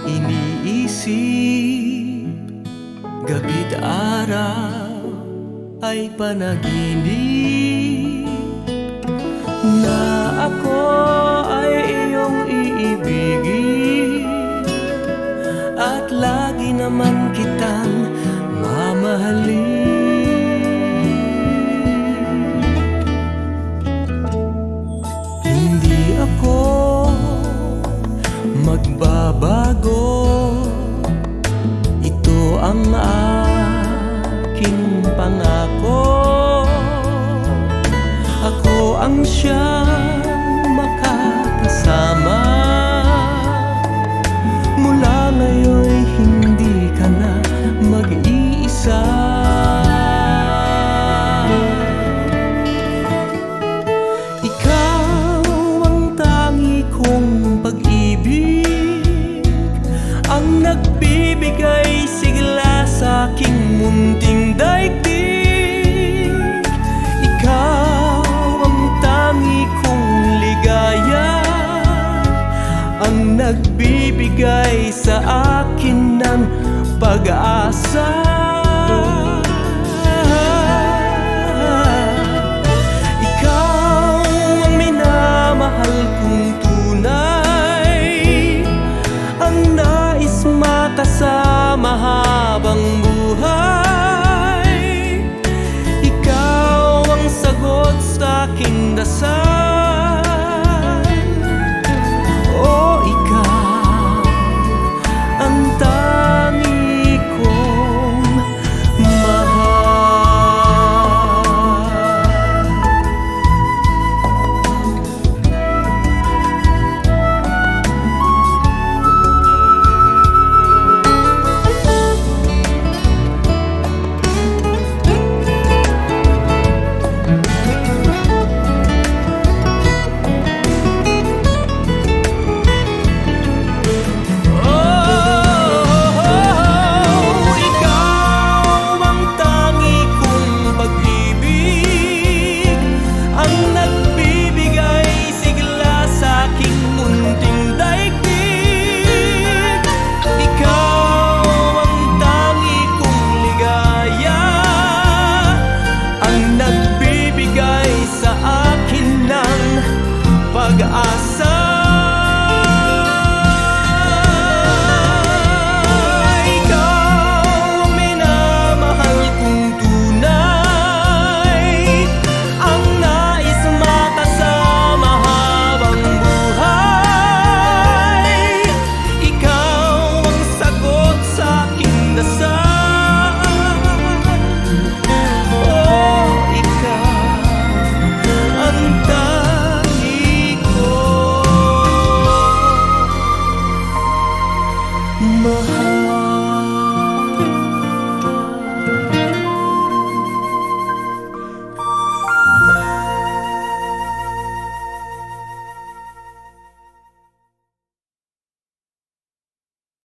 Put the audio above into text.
iniisip, gabi't araw ay panaginip, na ako ay iyong iibigin, at lagi naman kitang mamahalin. Hindi ako magbabago, ito ang aking pangako. Ako ang siyang makakasama, mula ngayon'y hindi ka na mag-iisa. Ikaw ang tangi kong pag-ibig, ang nagbibigay sigla sa aking munting daigdig. Ikaw ang tangi kong ligaya, ang nagbibigay sa akin ng pag-asa. Ikaw ang minamahal kong tunay, ang nais makasama habang buhay. Ikaw ang sagot sa aking dasal,